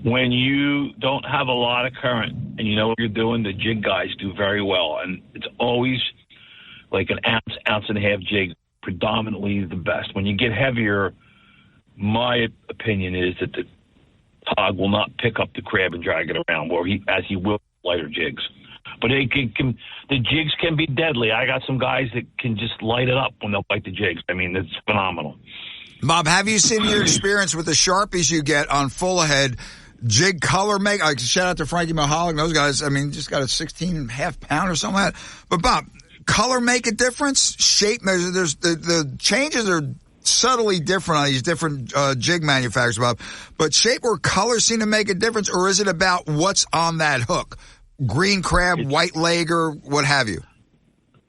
When you don't have a lot of current and you know what you're doing, the jig guys do very well. And it's always like an ounce and a half jig, predominantly the best. When you get heavier, my opinion is that the Tog will not pick up the crab and drag it around as he will lighter jigs. But the jigs can be deadly. I got some guys that can just light it up when they'll bite the jigs. I mean, it's phenomenal. Bob, have you seen your experience with the Sharpies you get on full ahead jig color make? Shout out to Frankie Mahalik and those guys. I mean, just got a 16.5 pound or something like that. But Bob, color make a difference? Shape measure. There's the changes are subtly different on these different jig manufacturers, Bob. But shape or color seem to make a difference, or is it about what's on that hook? Green crab, white leg, or what have you?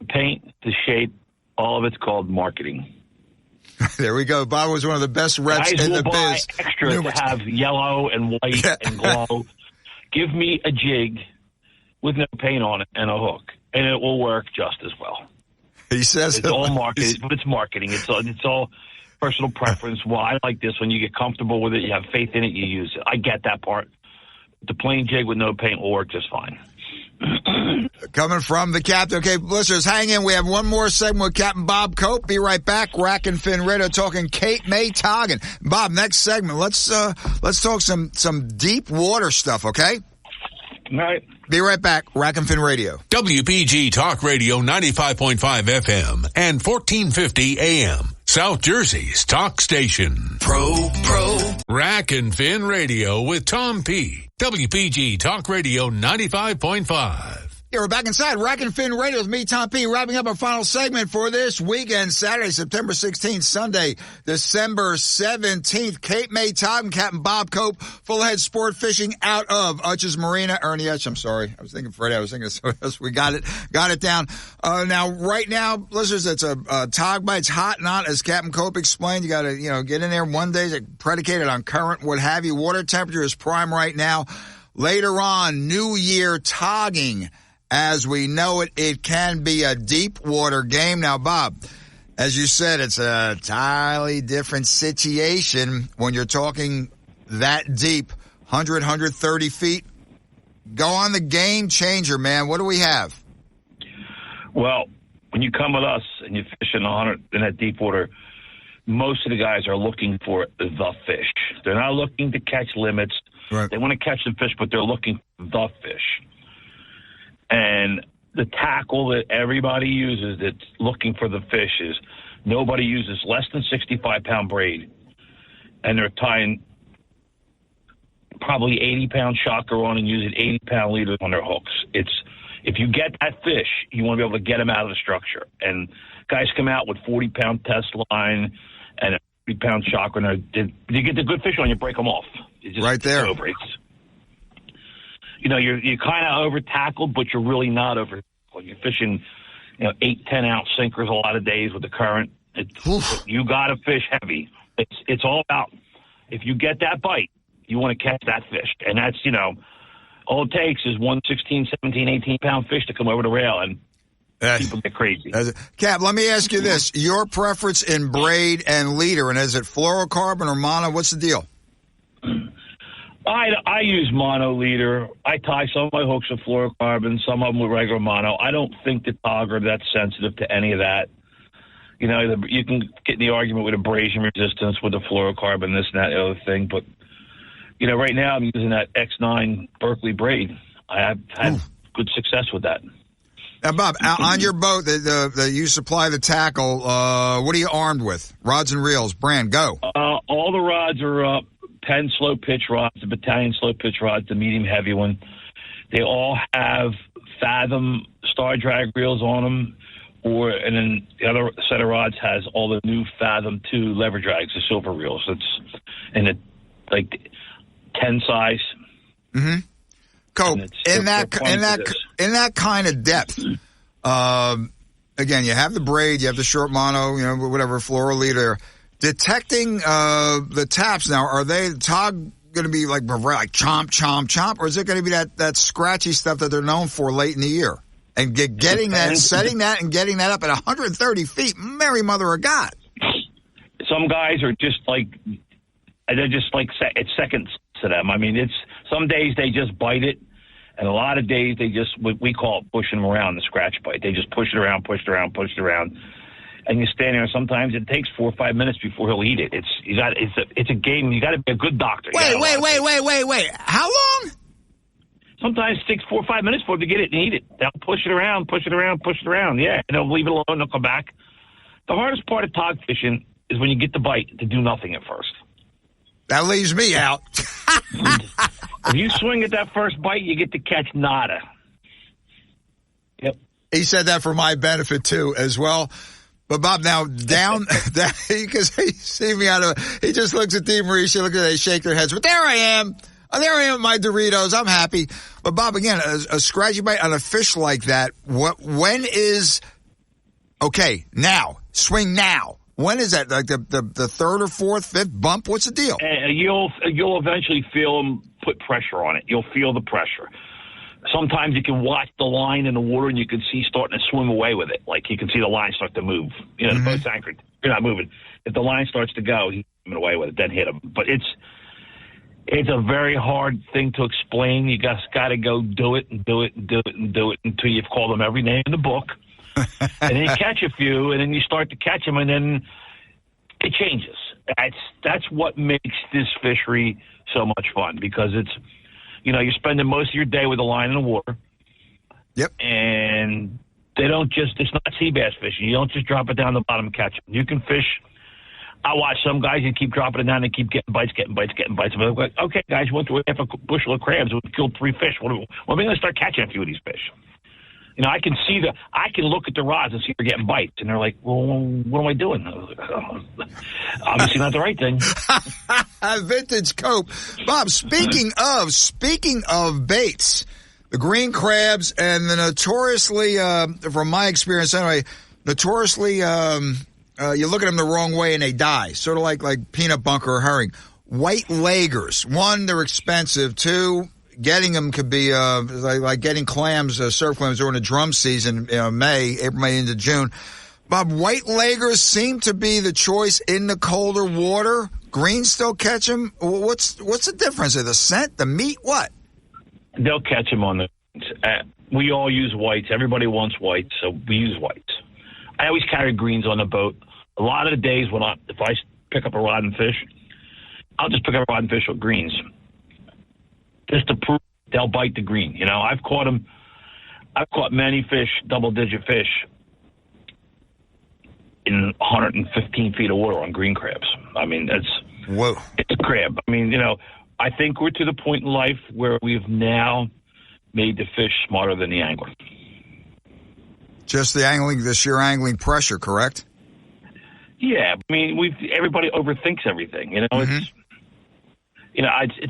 Paint, the shape, all of it's called marketing. There we go. Bob was one of the best reps in the biz. Guys will buy extra to have yellow and white and glow. Give me a jig with no paint on it and a hook, and it will work just as well. He says it's all marketing, but it's marketing. It's all personal preference. Well, I like this one. You get comfortable with it. You have faith in it. You use it. I get that part. The plain jig with no paint will work just fine. Coming from the captain. Okay, listeners, hang in. We have one more segment with Captain Bob Cope. Be right back. Rack and Fin Radio talking Cape May Togging. Bob, next segment. Let's talk some deep water stuff. Okay. All right. Be right back. Rack and Fin Radio. WPG Talk Radio 95.5 FM and 1450 AM. South Jersey's talk station. Pro. Rack and Fin Radio with Tom P. WPG Talk Radio 95.5. Yeah, we're back inside Rack and Fin Radio with me, Tom P., wrapping up our final segment for this weekend, Saturday, September 16th, Sunday, December 17th. Cape May Togging, Captain Bob Cope, Full Head Sport Fishing out of Hutch's Marina. Ernie Hutch, I'm sorry. I was thinking Freddie. I was thinking somebody else. We got it down. Now, right now, listeners, it's a tog bite. It's hot, not, as Captain Cope explained. You got to, get in there. One day, it's predicated on current, what have you. Water temperature is prime right now. Later on, New Year togging. As we know it, it can be a deep water game. Now, Bob, as you said, it's a entirely different situation when you're talking that deep, 100, 130 feet. Go on the game changer, man. What do we have? Well, when you come with us and you fish in that deep water, most of the guys are looking for the fish. They're not looking to catch limits. Right. They want to catch the fish, but they're looking for the fish. And the tackle that everybody uses that's looking for the fish is nobody uses less than 65-pound braid. And they're tying probably 80-pound shocker on and using 80-pound leaders on their hooks. If you get that fish, you want to be able to get them out of the structure. And guys come out with 40-pound test line and a 30-pound shocker. And you get the good fish on, you break them off. It's just right there. Over. You're kind of over-tackled, but you're really not over-tackled. You're fishing, 8, 10-ounce sinkers a lot of days with the current. You got to fish heavy. It's all about, if you get that bite, you want to catch that fish. And that's, all it takes is 1 16, 17, 18-pound fish to come over the rail, and people get crazy. Cap, let me ask you this. Your preference in braid and leader, and is it fluorocarbon or mono? What's the deal? I use mono leader. I tie some of my hooks with fluorocarbon, some of them with regular mono. I don't think the tog are that sensitive to any of that. You can get in the argument with abrasion resistance with the fluorocarbon, this and that, the other thing. But, right now I'm using that X9 Berkeley braid. I have had good success with that. Now, Bob, on your boat that you supply the tackle, what are you armed with? Rods and reels. Brand, go. All the rods are Penn slow pitch rods, the Battalion slow pitch rods, the medium heavy one. They all have Fathom Star Drag reels on them, and then the other set of rods has all the new Fathom 2 lever drags, the silver reels. It's in the 10 size. Mm-hmm. Cope, in that kind of depth. Again, you have the braid, you have the short mono, whatever fluoro leader. Detecting the taps now, are they tog going to be like chomp, chomp, chomp, or is it going to be that scratchy stuff that they're known for late in the year? And getting that, setting that, and getting that up at 130 feet, Mary Mother of God. Some guys are just it's seconds to them. I mean, it's some days they just bite it, and a lot of days they just, we call it pushing them around, the scratch bite. They just push it around. And you stand there, and sometimes it takes 4 or 5 minutes before he'll eat it. It's a game. You got to be a good doctor. Wait. How long? Sometimes it takes 4 or 5 minutes for him to get it and eat it. They'll push it around. Yeah, and they'll leave it alone. They'll come back. The hardest part of tog fishing is when you get the bite to do nothing at first. That leaves me out. If you swing at that first bite, you get to catch nada. Yep. He said that for my benefit too, as well. But Bob, now down because he see me he just looks at Dee Maurice, look at they shake their heads. But there I am. With my Doritos. I'm happy. But Bob, again, a scratchy bite on a fish like that. When is okay? Now swing now. When is that? Like the third or fourth, fifth bump? What's the deal? You'll eventually feel them put pressure on it. You'll feel the pressure. Sometimes you can watch the line in the water and you can see starting to swim away with it. Like you can see the line start to move. The boat's anchored. You're not moving. If the line starts to go, he's swimming away with it, then hit him. But it's a very hard thing to explain. You just got to go do it until you've called them every name in the book. And then you catch a few, and then you start to catch them, and then it changes. That's what makes this fishery so much fun, because it's, you're spending most of your day with the line in the water. Yep. And it's not sea bass fishing. You don't just drop it down the bottom and catch them. You can fish. I watch some guys, you keep dropping it down and keep getting bites. I'm like, okay, guys, you went through half a bushel of crabs. We killed 3 fish. When are we going to start catching a few of these fish? I can look at the rods and see they're getting bites. And they're like, well, what am I doing? I was like, obviously not the right thing. Vintage Cope. Bob, speaking of baits, the green crabs and the notoriously, from my experience anyway, you look at them the wrong way and they die. Sort of like peanut bunker or herring. White Lagers. 1, they're expensive. 2, getting them could be like getting clams, surf clams during the drum season, April, May into June. Bob, white leggers seem to be the choice in the colder water. Greens still catch them. What's the difference? The scent, the meat, what? They'll catch them on the. We all use whites. Everybody wants whites, so we use whites. I always carry greens on the boat. A lot of the days if I pick up a rod and fish, I'll just pick up a rod and fish with greens, just to prove they'll bite the green. You know, I've caught many fish, double-digit fish, in 115 feet of water on green crabs. I mean, it's a crab. I mean, I think we're to the point in life where we've now made the fish smarter than the angler. Just the sheer angling pressure, correct? Yeah, I mean, everybody overthinks everything. It's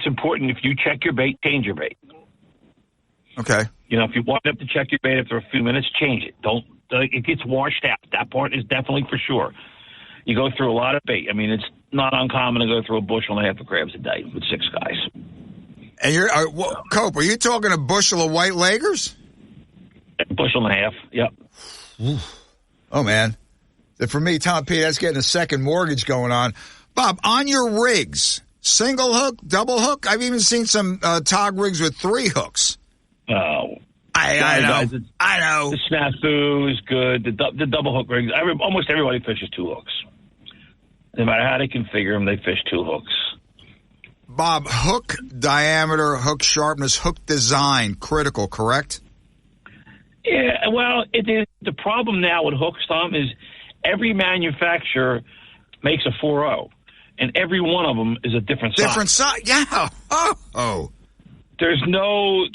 important if you check your bait, change your bait. Okay. If you wind up to check your bait after a few minutes, change it. It gets washed out. That part is definitely for sure. You go through a lot of bait. I mean, it's not uncommon to go through a bushel and a half of crabs a day with 6 guys. And Cope, are you talking a bushel of white leggers? A bushel and a half, yep. Oh, man. For me, Tom P., that's getting a second mortgage going on. Bob, on your rigs, single hook, double hook? I've even seen some tog rigs with 3 hooks. Oh. I know. The snafu is good. The double hook rigs, almost everybody fishes 2 hooks. No matter how they configure them, they fish 2 hooks. Bob, hook diameter, hook sharpness, hook design, critical, correct? Yeah, well, it is. The problem now with hooks, Tom, is every manufacturer makes a 4.0, and every one of them is a different size. Different size, yeah. Oh. There's no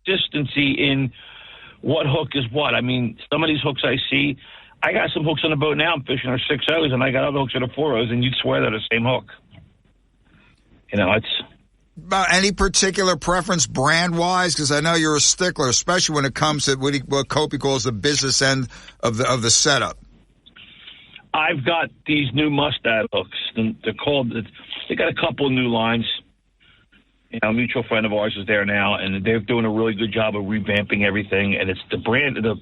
consistency in what hook is what. I mean, some of these hooks I see, I got some hooks on the boat now I'm fishing are 6.0s, and I got other hooks that are 4.0s, and you'd swear they're the same hook. It's... About any particular preference brand-wise? Because I know you're a stickler, especially when it comes to what Kopi calls the business end of the setup. I've got these new Mustad hooks. They're called... They got a couple of new lines. A mutual friend of ours is there now, and they're doing a really good job of revamping everything. And it's the brand... The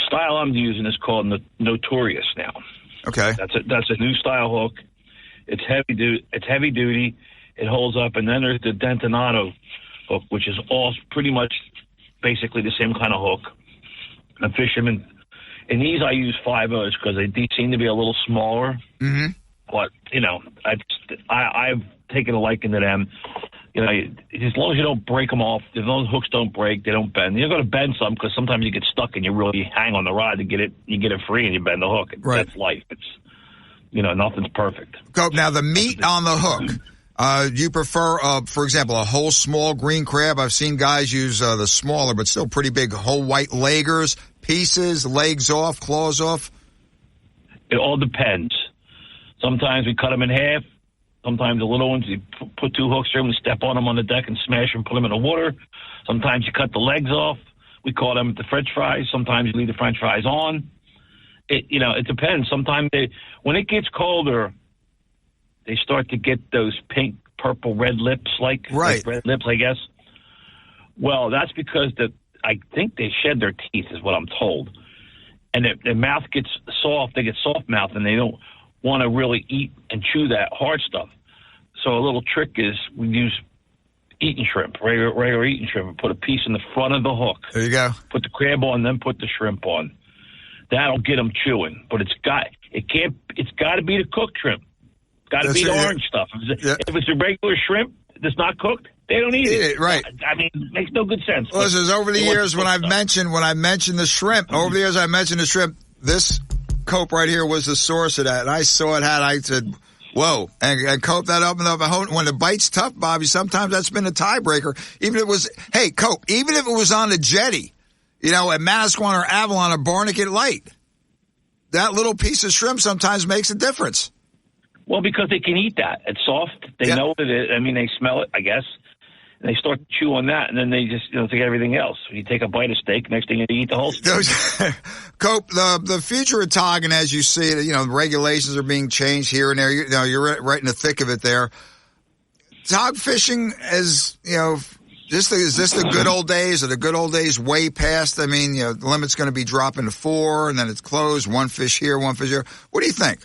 style I'm using is called Notorious now. Okay. That's a new style hook. It's heavy duty. It holds up, and then there's the Dentinato hook, which is all pretty much basically the same kind of hook. I fish them in these I use 5.0s because they seem to be a little smaller. Mm-hmm. But, I've taken a liking to them. As long as you don't break them off, if those hooks don't break, they don't bend. You're going to bend some because sometimes you get stuck and you really hang on the rod to get it. You get it free and you bend the hook. Right. That's life. It's, nothing's perfect. Now, the meat on the hook. Do you prefer, for example, a whole small green crab? I've seen guys use the smaller but still pretty big whole white leggers, pieces, legs off, claws off. It all depends. Sometimes we cut them in half. Sometimes the little ones, you put 2 hooks through them, step on them on the deck and smash them, put them in the water. Sometimes you cut the legs off. We call them the French fries. Sometimes you leave the French fries on. It depends. Sometimes when it gets colder, they start to get those pink, purple, red lips, like red lips, I guess. Well, that's because I think they shed their teeth, is what I'm told. And their mouth gets soft. They get soft mouth, and they don't want to really eat and chew that hard stuff. So a little trick is we use eating shrimp, regular eating shrimp, and put a piece in the front of the hook. There you go. Put the crab on, then put the shrimp on. That'll get them chewing. But it's got to be the cooked shrimp. Got to be the orange stuff. If it's a regular shrimp that's not cooked, they don't eat it. Right. I mean, it makes no good sense. Listen, over the years when I mentioned the shrimp, this Cope right here was the source of that. And I saw it I said, whoa. And Cope that up and up. When the bite's tough, Bobby, sometimes that's been a tiebreaker. Even if it was, hey, Cope, even if it was on the jetty, at Manasquan or Avalon or Barnegat Light, that little piece of shrimp sometimes makes a difference. Well, because they can eat that. It's soft. They know what it is. I mean, they smell it, I guess. And they start to chew on that, and then they just take everything else. You take a bite of steak, next thing you eat the whole steak. Cope, the future of togging, as you see it, the regulations are being changed here and there. You're right in the thick of it there. Tog fishing is, Is this the good old days? Are the good old days way past? I mean, the limit's going to be dropping to 4, and then it's closed. 1 fish here, 1 fish here. What do you think?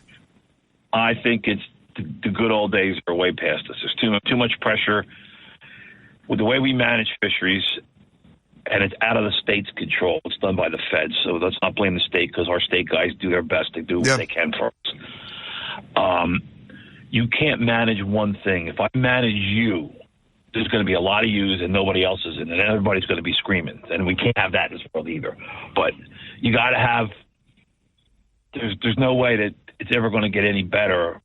I think it's the good old days are way past us. There's too much pressure with the way we manage fisheries, and it's out of the state's control. It's done by the feds, so let's not blame the state because our state guys do their best to do what they can for us. You can't manage one thing. If I manage you, there's going to be a lot of yous and nobody else is in it, and everybody's going to be screaming. And we can't have that in this world either. But you got to have – there's no way that it's ever going to get any better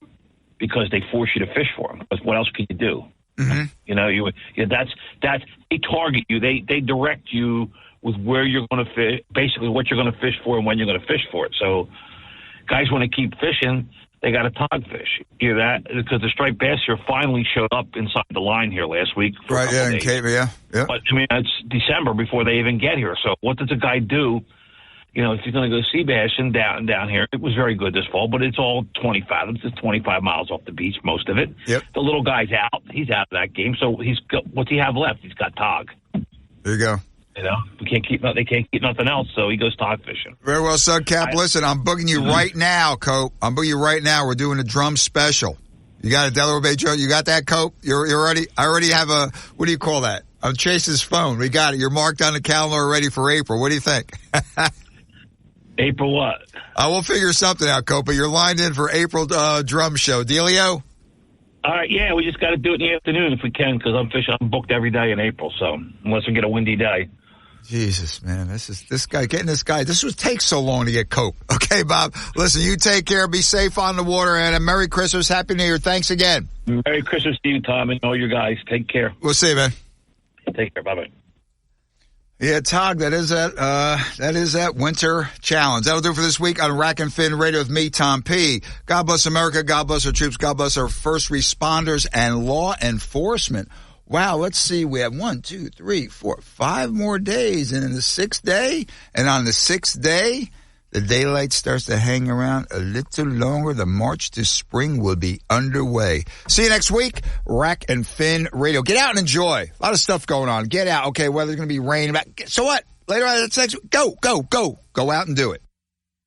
because they force you to fish for them. Because what else can you do? Mm-hmm. That's they target you. They direct you with where you're going to fish, basically what you're going to fish for and when you're going to fish for it. So guys want to keep fishing – they got a tog fish. You hear that? Because the striped bass here finally showed up inside the line here last week. Right, yeah, in Cape, yeah. But, I mean, it's December before they even get here. So what does a guy do? If you're going to go sea bassing down here, it was very good this fall, but it's all 20 fathoms. It's 25 miles off the beach, most of it. Yep. The little guy's out. He's out of that game. So what's he have left? He's got tog. There you go. They can't keep nothing else, so he goes tog fishing. Very well said, Cap. Listen, I'm booking you right now, Cope. I'm booking you right now. We're doing a drum special. You got a Delaware Bay drum. You got that, Cope? You're ready? I already have a, what do you call that? I'm Chase's phone. We got it. You're marked on the calendar already for April. What do you think? April what? We'll figure something out, Cope, but you're lined in for April drum show. Dealio? All right, yeah, we just got to do it in the afternoon if we can because I'm booked every day in April, so unless we get a windy day. Jesus, man, this guy this would take so long to get Cope. Okay, Bob, listen, you take care, be safe on the water, and a Merry Christmas, Happy New Year. Thanks again. Merry Christmas to you, Tom, and all your guys. Take care. We'll see you, man. Take care. Bye-bye. Yeah, Tog, that is that winter challenge. That'll do it for this week on Rack and Fin Radio with me, Tom P. God bless America, God bless our troops, God bless our first responders and law enforcement. Wow, let's see. We have 1, 2, 3, 4, 5 more days. And in the 6th day, and on the 6th day, the daylight starts to hang around a little longer. The march to spring will be underway. See you next week. Rack and Fin Radio. Get out and enjoy. A lot of stuff going on. Get out. Okay, weather's going to be rain. So what? Later on, that's next week. Go out and do it.